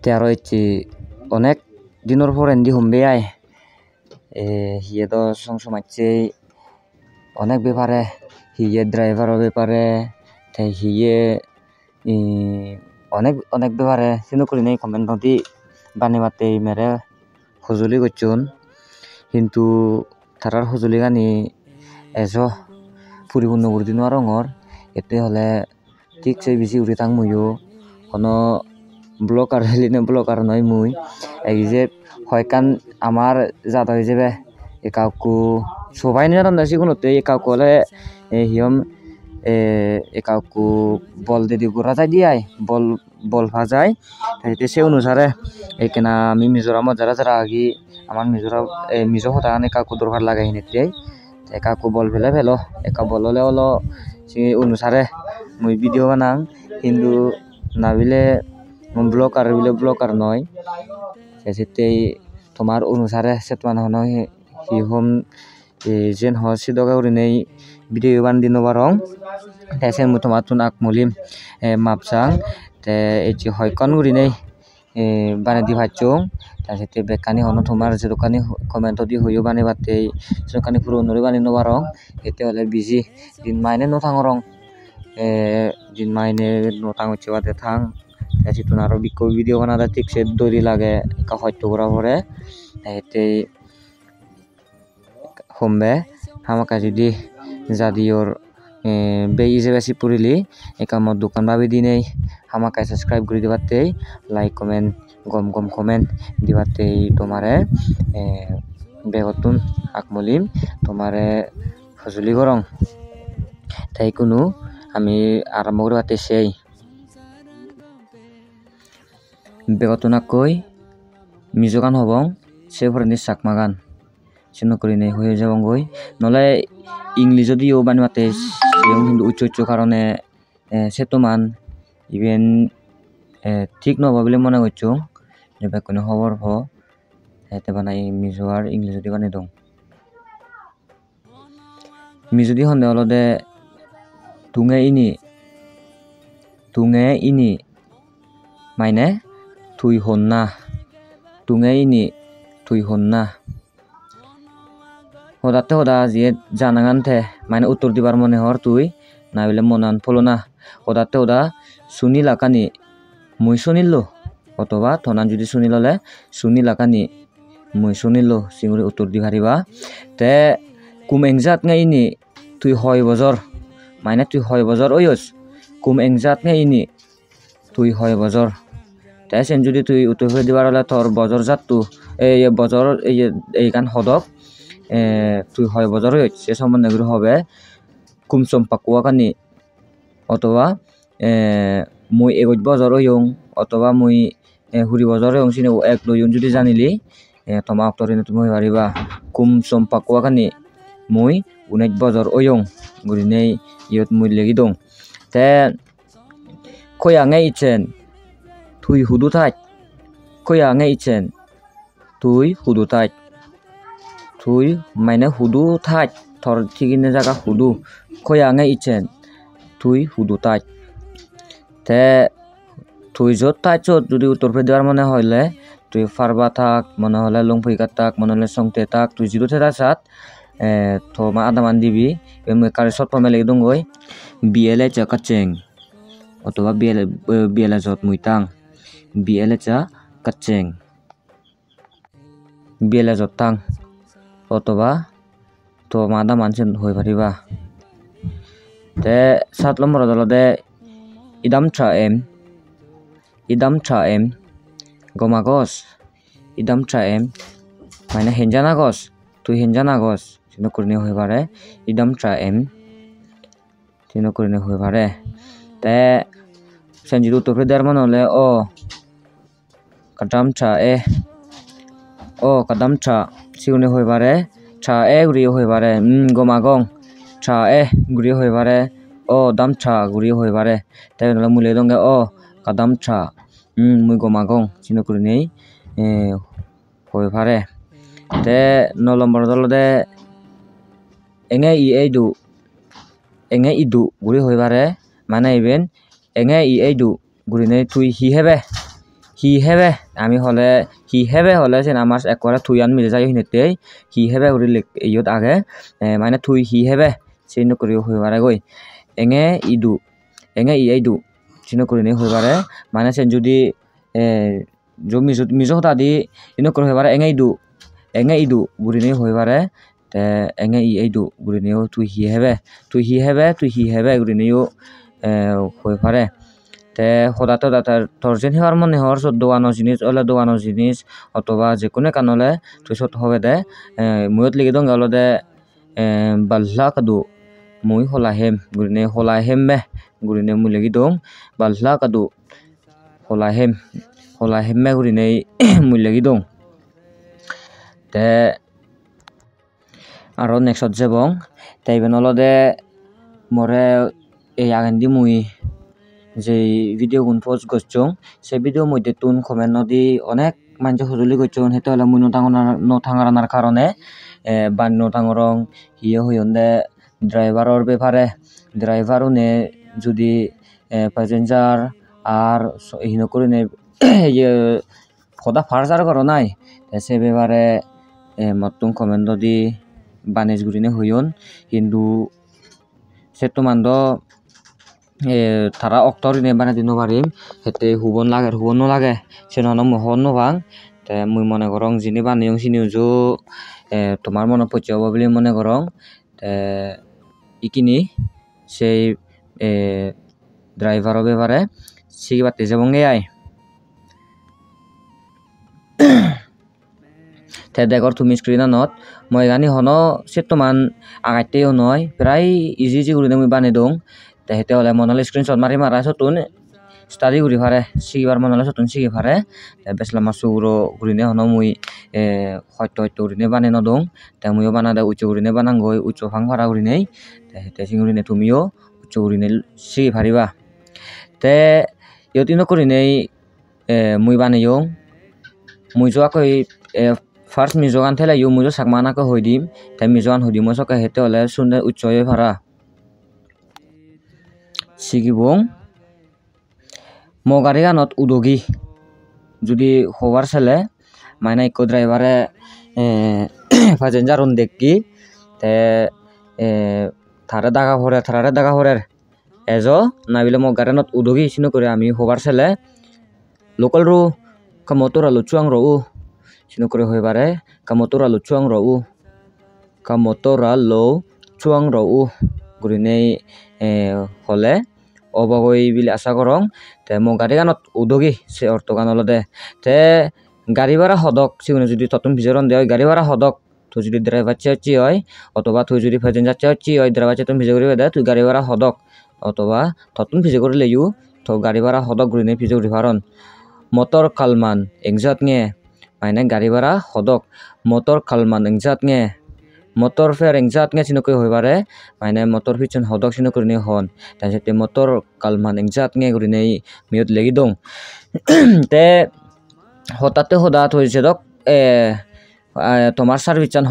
তে আরো হচ্ছে অনেক দিনের পর এন্ডি হোমবে আয় হিয়ে তো সংসমাচ্ছে অনেক ব্যাপারে হিয়ে ড্রাইভারের ব্যাপারে হিয়ে অনেক অনেক ব্যাপারে সিনো করি নেই কমেন্ট নদী বানিবাতে মেরে সজুলি করছুন কিন্তু তারার সজুলি গানি এজো পরিপূর্ণ করে দিন রঙর এতে হলে ঠিক সেই বেশি উড়ে থাক মুইও কোনো ব্লকার হেলিনে ব্লকার নয় মুই এই যে হয়কান আমার জাদা হয়ে যাবে এ কাউকু সবাই নিয়ে রান্না শিখুনতে এ কাউকু হলে হিয়ম এ কাউকু বল দিদি গোড়া যায় দিয়াই বল বল ভাজায় তাইতে সে অনুসারে এখানে আমি মিজোরামত যারা যারা আগি আমার মিজো হতা কানে কাউকু দরকার লাগাই নিতে কাকু বল ফেলে ফেলো একা বল হলে হলো সে অনুসারে মুই ভিডিও বানাং কিন্তু না বিলে ব্লকার নয় সেতেই তোমার অনুসারে সেতমান হনো হি হোম যেন হ সিদকা করি নেই ভিডিও বান দিন বারং তাইসে মু তোমার তুন আকমলিম মাপসাং তে এটি হয়কন করি নেই বানে দি ভাইচং তাইসে বেকানি হনো তোমার যে দোকানি কমেন্ট দি হইও বানে বাতে দোকানি পুরো নরি বানি ন বারং এতে হলে বিজি দিন মাইনে ন থাঙরং দিন মাইনে ন থাং হচ্ছে বাতে থাং তাইসে তুন আরো বিকো ভিডিও বানাদা ঠিক সে দড়ি লাগে কা হয়তো করা পরে এতে হোমবে হামাকা যদি জাদিওর বেইজে বেশি পড়িলি একামত দোকান ভাবি দিনেই হামাকায় সাবস্ক্রাইব করে দিবাতেই লাইক কমেন্ট গম কমেন্ট দিবাতেই তোমারে বেগতুন আকমলিম তোমারে সজুলি গরং তাই কোনো আমি আরম্ভ করতে সেই বেগতুনাকই মিজোগান হবং সে ফরেনি সাকমাগান চিহ্ন করি নেই হয়ে যাবং গই নলে ইংলিশ যদিও বানি মাতে সেও কিন্তু উচ্চ কারণে সেতমান ইভেন ঠিক নহব বলে মনে করছো যে কোনো খবর এতে বানাই মিজো আর ইংলিশ যদি বানাই দং মিজোদি সন্দেহ হলো দে তুঙে ইনি মাইনে তুই হন না তুঙে ইনি তুই হন না হদাতে হদা জিয়ে জানাগান থে মানে উত্তর দিবার মনে হর তুই না বলে মনান ফলো না হদাতে হদা শুনি লাকানি মুই শুনিল অথবা থনান যদি শুনি ললে শুনি লাকানি মুই শুনিল সিঙ্গুরি উত্তর দি হারিবা তে কুম এংজাত ngaini তুই হয় বজর মানে তুই হয় বজর ওয়স কুম এংজাত ngaini তুই হয় বজর তে সেন যদি তুই উত্তর করে দিবার হলে তোর বজর জাত তু এই বজর এই গান হদক তুই হয় বজর সে সম্বন্ধে গুলো হবে কুমসম পাকুয়া কানি অথবা মুই এগত বজর ইয়ং অথবা মুই হুরি বজর ইয়ং সিনে এক লইয়ন যদি জানিলি তোমা অক্তরিনে তুমি হই পারিবা কুমসম পাকুয়া কানি মুই উনেক বজর ইয়ং গুরিনে ইয়ত মুই লেগি দং তে কয়া ngai ichen তুই হুদু থাক কয়া ngai ichen তুই হুদু থাক তুই মানে হুদু থাক থর ঠিকিনে জায়গা হুদু কয়া ngai ichen তুই হুদু থাক তে তুই যত থাক যদি উত্তর প্রদেশ দেওয়ার মনে হইলে তুই ফারবা থাক মনে হলে লংফইকা থাক মনে হলে সংতে থাক তুই জিরো থেরা সাত তো মা আদামান দিবি এমনি কারে শর্ট ফর্মে লেগে দং গই বিএলএ চা কাচেং অথবা বিএলএ যত মুইতাং বিএলএ চা কাচেং বিএলএ যত তাং অথবা তো মা আদামান সেন হই পারিবা তে 7 নম্বর দলদে idam tra em gomagos idam tra em মানে হেনজানা গস তুই হেনজানা গস সিনো করনি হই পারে idam tra em সিনো করনি হই পারে তে সেনজি উত্তর প্রদেশ মানে হলে ও kadam tra সিগুনি হই পারে tra e গুরি হই পারে গমাগং tra e গুরি হই পারে ও দাম tra গুরি হই পারে তাই নলে মুলে দঙ্গে ও kadam tra মুই গমাগং সিনো করনি হই পারে তে 9 নম্বর দলদে এঙে ইদু গুরি হই পারে মানে ইভেন এঙে ইদু গুরি নেই তুই হি হেবে হি হেবে আমি হলে হি হেবে হলে যেন আমার একবারে থুইয়ান মিলে যায় হিনেতেই হি হেবে করি ইয়ত আগে মানে থুই হি হেবে চিহ্ন করি হইবারে গই এঙে ইদু এঙে ইদু চিহ্ন করি নি হইবারে মানে সেন যদি जो मिजो हता di ino kor hobare enge idu gurini hobare te enge idu gurini tu hi hebe gurini hoi pare te hodato data torjen hebar mone hor so dogano jinis ole dogano jinis otoba je kone kanole tu sot hobe de muyot ligi dong olode balla kadu mui hola hem me gurini mu ligi dong balla kadu hola hemme gurini mui ligi dong te aro nexot jebong te iben olode more ei agendi mui যে video গুন post করছং সে video মধ্যে তুন comment নদি অনেক মানুষ হজলি করছন হেতে হলে মুই নথাঙার কারণে বান নথাঙরং হিয়ে হইন্দে ড্রাইভারর ব্যাপারে ড্রাইভার নে যদি প্যাসেঞ্জার আর হিন করে নে খোদা ফার্জার করো নাই সে ব্যাপারে মতুন কমেন্ট নদি বানেজ গুরিনে হইন কিন্তু সে তো মান্দ তারা অক্টরিনে বানাই দিন পারিম হেতে হুবন no লাগে সে হন নোভাং তে মুই মনে করং যিনি বানিয়ং সিনিও জো তোমার মনে পচে হব বলে মনে করং তে ইকিনি সেই ড্রাইভারও ব্যাপারে শিখিবাতে যাবঙ্গে আয় তে দেখর তুমি স্ক্রিনত মই গানি হন সেতমান আগাইতেও নয় প্রায় ইজি করে মুই বানাই দং তে হেতে হলে মনে হলে স্ক্রিনশট মারা সতুন স্টাডি করি পারে শিখিবার মনে হলে সতুন শিখি পারে বেসলা মাছ উড়ো ঘুরিনে হন মুই হয়তো উড়িনে বানাই নদং তে মুইও বানা দে উচ্চ উড়িনে বানাঙ্গই উচ্চ ফাং ভাড়া উড়িনেই তে হেতে সিঙুরিনে তুমিও উচ্চ উড়িনে শিখি পারিবা তে ইয়তিনো করিনেই মুই বানাইয়ং মুই যোৱাকৈ ফার্স্ট মিজোগান থেলে ইউ মুজো সাকমানাকে হই দিম তে মিজোগান হই দিম সকে হেতে হলে সুন্দর উচ্চ হয়ে ভাড়া শিকিবং মগারি গানত উদগি যদি হবার ছেলে মানে ইকো ড্রাইভারে প্যাসেঞ্জার দেখি তে থারে দাগা ভরে এজো নাবিলে মগারানত উদগি সিনো করে আমি হবার ছেলে লোকাল রু কামতরা লুচুয়াং রউ সিনো করে হইবারে কামতরা লুচুয়াং রউ গুরিনেই হলে অবগই বিলে আশা করং তে মো গাড়ি গানত উদগি সে অর্থ গান অলদে তে গাড়ি ভাড়া হদক সিগুনে যদি ততুন ভিজরন দেয় গাড়ি ভাড়া হদক তুই যদি ড্রাইভার চেয়েছি হয় অথবা তুই যদি প্যাসেঞ্জার চেয়েছি হয় ড্রাইভার চেয়ে তুমি ভিজে করিবে দে তুই গাড়ি ভাড়া হদক অথবা ততুন ভিজে করিলে ইউ তো গাড়ি ভাড়া হদক গুরিনে ভিজে করি ভারন motor kalman engjat nge maine gari bara hodok motor kalman engjat nge motor fer engjat nge sinokoi hoibare maine motor pichon hodok sinokoi ni hon tajete motor kalman engjat nge gurinei miot legi dong te hotate hodat hoise dok তোমার service চান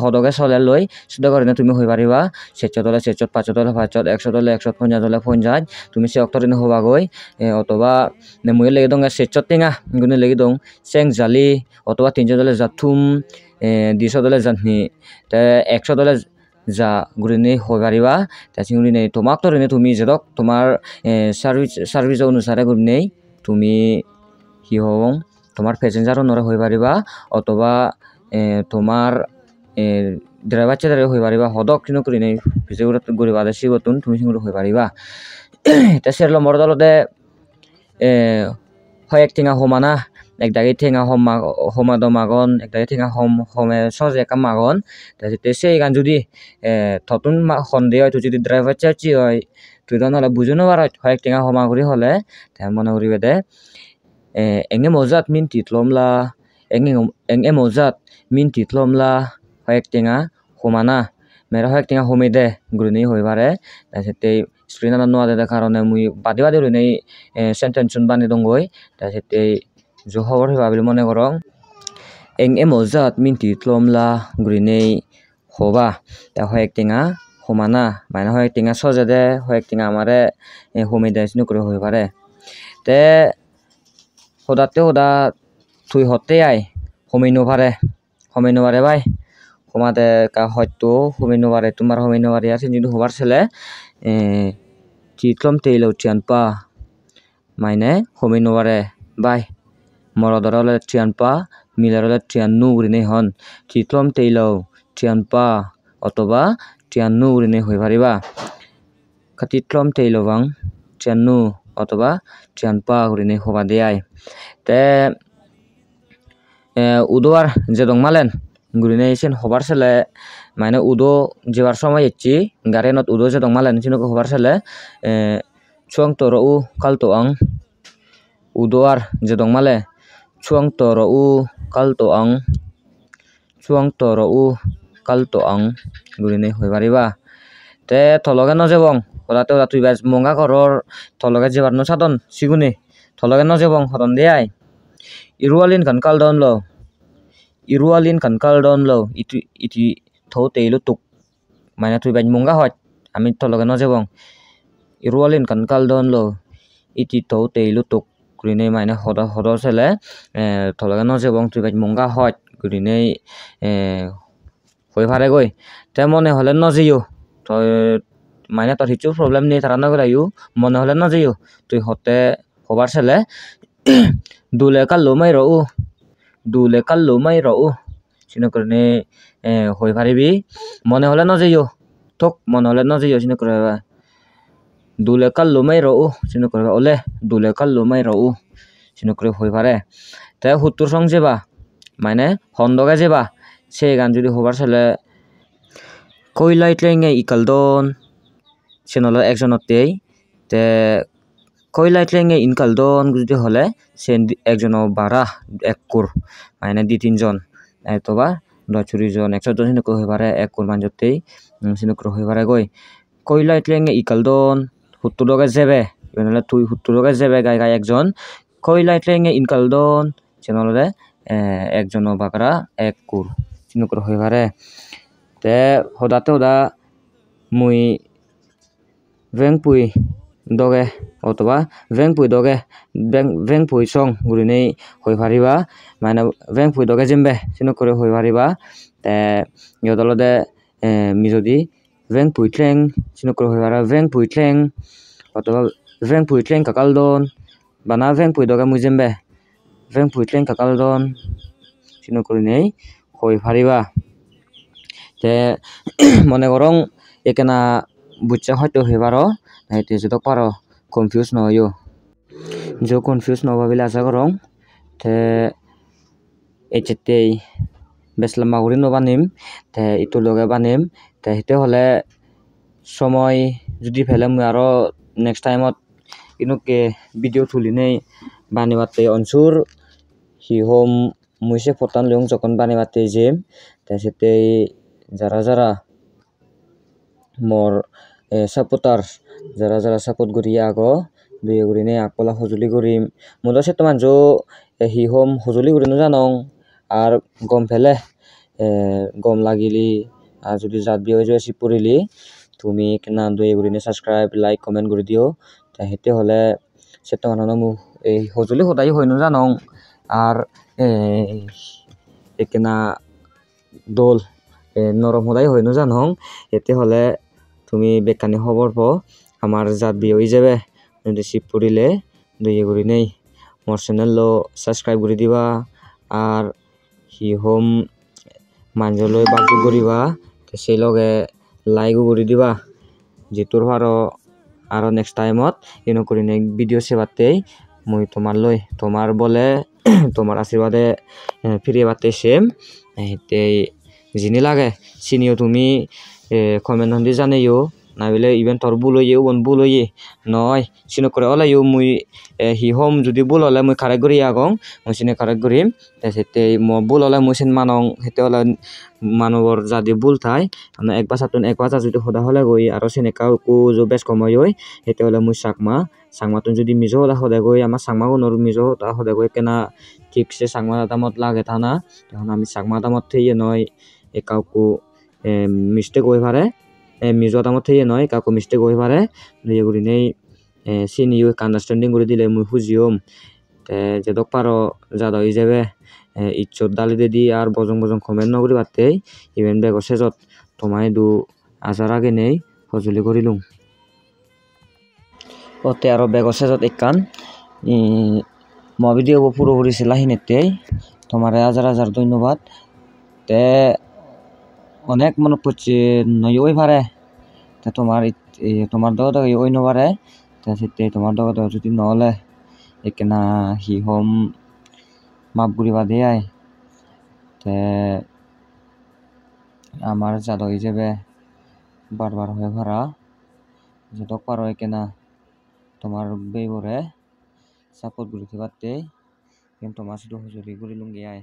হদকে চলে লই শুধু করে তুমি হই পারিবা সেচত হলে সেচত 500 হলে 500 100 হলে 150 হলে 50 তুমি সে অক্টরিনে হবা গই অথবা মুই লেগে দং সেচত টেঙা গুনে লেগে দং চেং জালি অথবা 300 হলে জাথুম 200 হলে জাননি তে 100 হলে যা গুরিনে হই পারিবা তা সিগুরিনে তোমাক তরিনে তুমি যেদক তোমার সার্ভিস অনুসারে গুরিনে তুমি কি হবং তোমার প্যাসেঞ্জারও নরে হই পারিবা অথবা তোমার ড্রাইভার চেদারে হই পারিবা হদক কিনো করি নাই ভিজে গরিবা দে সিবতুন তুমি সিঙ্গুর হই পারিবা এটা সেরল মরদলতে হয় এক ঠেঙা হমানা একদাগে ঠেঙা হমা দমাগন একদাগে ঠেঙা হমে সহজে একা মাগন তাতে সেই গান যদি থতুন সন্দেহ হয় তুই যদি ড্রাইভার চেয়েছি হয় তুই তো নহলে বুঝনো পার হয় এক ঠেঙা হমা করি হলে তাই মনে করিবে দে enge mozat min titlomla enge mozat min titlomla hoek tenga homana mera hoek tenga homede guruni hoibare tasete screen na noade da karone mui badi runei sentence bani dongoi tasete jo hobor hoba bile mone korong enge mozat min titlomla gurunei hoba ta hoek tenga homana mana hoek tenga sojede hoek tenga amare homede sinu kore hoibare te সদাতে সদা তুই হতে আই হমিনো পারে ভাই সমাতে কা হয়তো হমিনো পারে তোমার হমিনো পারে আছে যদি হবার ছেলে চিত্রম তেইলো চিয়ানপা মাইনে হমিনো পারে ভাই মরদর হলে চিয়ানপা মিলার হলে চিয়ান্নু উড়িনে হন চিত্রম তেইলো চিয়ানপা অথবা চিয়ান্নু উড়িনে হয়ে পারিবা চিত্রম তেইলো বাং চিয়ান্নু অথবা চিয়ানপা উড়িনে হবা দেয় তে udo আর যে দং মালেন গুরিনে এসেন হবার ছেলে মানে উদো যেবার সময় এসছি গাড়িনত উদো যে দং মালেন চিনক হবার ছেলে চুয়াং তর উ কালতো আং udo আর যে দং মালে চুয়াং তর উ কালতো আং চুয়াং তর উ কালতো আং গুরিনে হই পারিবা তে থলগে নজেবং ওদাতে ওদা তুই বাজ মঙ্গা ঘরর থলগে যেবার নো সাধন সিগুনি থলগে নজেবং হরন দেয়াই Irualin kan kal don lo iti tho teilu tuk mana tui ban munga hot ami tologa no jebong Irualin kan kal don lo iti tho teilu tuk grine mana hodo sele tologa no jebong tui ban munga hot grine hoi phare goi te mone hole no jiyo to মানে তোর কিছু problem নেই তারা না করাইও মনে হলে না যাইও তুই হতে হবার ছেলে দুলে কাল্লো মাই রও সিনো করে হই পারিবি মনে হলে ন যাইও থক মনে হলে ন যাইও সিনো করে দুলে কাল্লো মাই রও সিনো করে ওলে দুলে কাল্লো মাই রও সিনো করে হই পারে তে হুত্তর সং যেবা মানে হন্দগে যেবা সে গান যদি হবার ছেলে কইলাই ট্রেঙ্গে ইকালদন সেনল একজনতেই তে কইলাই ট্রেঙ্গে ইনকালদন যদি হলে সে একজন বারা এক কোর মানে 2-3 জন অথবা 10-20 জন 100 জন সিনক হই পারে এক কোর মানজতেই সিনক হই পারে গই কইলাই ট্রেঙ্গে ইকালদন হুত্তর লগে যাবে মানে তুই হুত্তর লগে যাবে গায় একজন কইলাই ট্রেঙ্গে ইনকালদন সেনলে একজন বাকরা এক কোর সিনক হই পারে তে হদাতে হদা মুই vengpui doge অথবা vengpui song গুরিনে হই পারিবা মানে vengpui doge জেমবে সিনো করে হই পারিবা তে ইয়দলদে মি যদি vengpui tleng সিনো করে হই পারা vengpui tleng অথবা vengpui tleng kakaldon bana vengpui doge মুই জেমবে vengpui tleng kakaldon সিনো করে নেই হই পারিবা তে মনে করং একেনা বুঝছে হয়তো হইবারও নাইতে যদি পারো কনফিউজ নয় যে কনফিউজ নভাবিলে আশা করং তে এচেতেই বেসলাম মাগুরি নবানিম তে ইটো লগে বানিম তে হেতে হলে সময় যদি ফেলে মুই আরো নেক্সট টাইমত ইনুকে ভিডিও তুলি নেই বানিবাতে অনসুর হি হোম মুইসে ফটান লং যখন বানিবাতে যেম তে সেতেই যারা মোর সাপোর্টার যারা সাপোর্ট করি আগো দুই গুরিনে আকপলা সজুলি করিম মোদা সে তোমার জো হি হোম সজুলি করিনো জানং আর গম ফেলে গম লাগিলি আর যদি জাত বিয়ে হয়ে যাবে পড়িলি তুমি কেনা দুই গুরিনে সাবস্ক্রাইব লাইক কমেন্ট করে দিও তা হেতে হলে সে তোমার মু এই সজুলি সদাই হইনো জানং আর কেনা দোল নরম সদাই হইনো জানং এতে হলে তুমি বেকানি খবর পাও আমার জাত বিয়ে হয়ে যাবে যদি শিব পড়িলে দুই করে নেই মোর চ্যানেল সাবস্ক্রাইব করে দিবা আর হি হোম মানজলৈ বাকু করিবা সেই লগে লাইকও করে দিবা যেটোর ভারো আরো নেক্সট টাইমত ইনো করে নেই ভিডিও সেবাতেই মুই তোমার বলে তোমার আশীর্বাদে ফিরে বাতে সেম হেতেই যিনি লাগে চিনিও তুমি কমেন্ট হন্দি জানাইও না বলে ইভেন তোর ভুল হইয়ে নয় সিনো করে ওলাইও মুই হি হোম যদি ভুল হলে মুই কারেক্ট করি আগং মুই সিনে কারেক্ট করিম সেতে ভুল হলে মুই সিন মানং সেতে হলে মানবর যদি ভুল থাই মানে একবার যদি সদা হলে গই আর সিনে কাউকু যে বেশ কময় হই সেতে হলে মুই সাংমাতুন যদি মিজো হলে সদায় গই আমার সাংমাগো নর মিজো সদায় গই কেনা ঠিকসে সাংমা দামত লাগে থানা তখন আমি সাংমা দামত থেয়ে নয় কাউকু মিস্টেক হয়ে পারে মিজো দামত থেয়ে নয় কাউকু মিস্টেক হয়ে পারে দুই গুলি নেই চিনিও আন্ডারস্ট্যান্ডিং করে দিলে মুই খুঁজিওম te jedok paro jado ijebe issot dalidedi ar bojong bojong comment no guri battey iben bego sejot tomai du ajar ageney hojoli gorilung otte aro bego sejot ekkan mo video bo puropuri sela hinettey tomare hajar hajar donnobad te অনেক মনত পড়ছে নয় ওই পারে তা তোমার দগ দগ ওই নবারে তা সেতে তোমার দগ দগ যদি নহলে একনা হি হোম মাপ গুড়ি বাদে আয় তে আমার জাদগ হিসেবে বারবার হয়ে ভাড়া যত পারো একনা তোমার বেবরে সাপোর্ট গুলিতে পারতে কিন্তু তোমার শুধু হুজুরি গুলি লুঙ্গি আয়